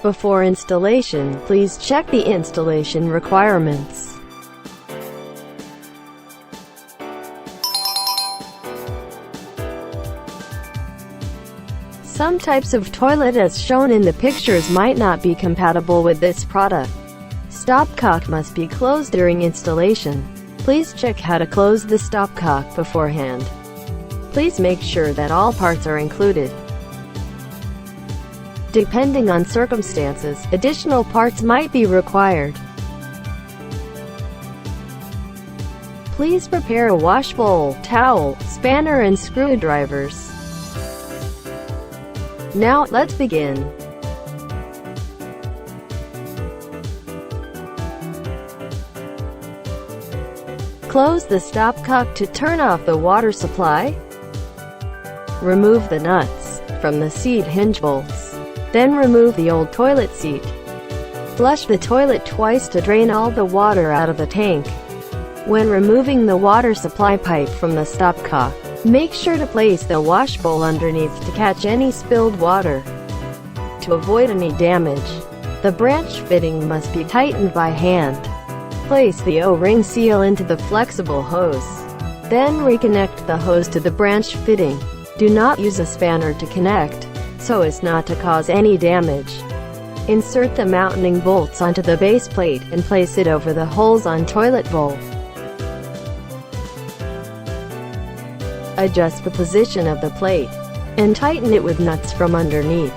Before installation, please check the installation requirements. Some types of toilet as shown in the pictures might not be compatible with this product. Stopcock must be closed during installation. Please check how to close the stopcock beforehand. Please make sure that all parts are included. Depending on circumstances, additional parts might be required. Please prepare a wash bowl, towel, spanner and screwdrivers. Now, let's begin. Close the stopcock to turn off the water supply. Remove the nuts from the seat hinge bolts. Then remove the old toilet seat. Flush the toilet twice to drain all the water out of the tank. When removing the water supply pipe from the stopcock, make sure to place the wash bowl underneath to catch any spilled water. To avoid any damage, the branch fitting must be tightened by hand. Place the O-ring seal into the flexible hose. Then reconnect the hose to the branch fitting. Do not use a spanner to connect, so as not to cause any damage. Insert the mounting bolts onto the base plate and place it over the holes on toilet bowl. Adjust the position of the plate, and tighten it with nuts from underneath.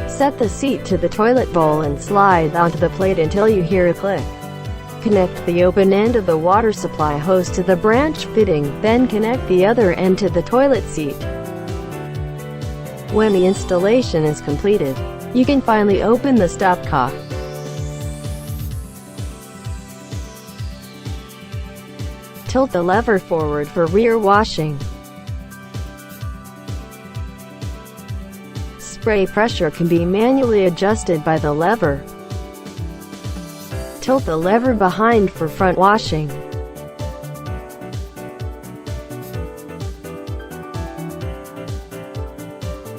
Set the seat to the toilet bowl and slide onto the plate until you hear a click. Connect the open end of the water supply hose to the branch fitting, then connect the other end to the toilet seat. When the installation is completed, you can finally open the stopcock. Tilt the lever forward for rear washing. Spray pressure can be manually adjusted by the lever. Tilt the lever behind for front washing.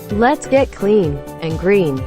Let's get clean and green.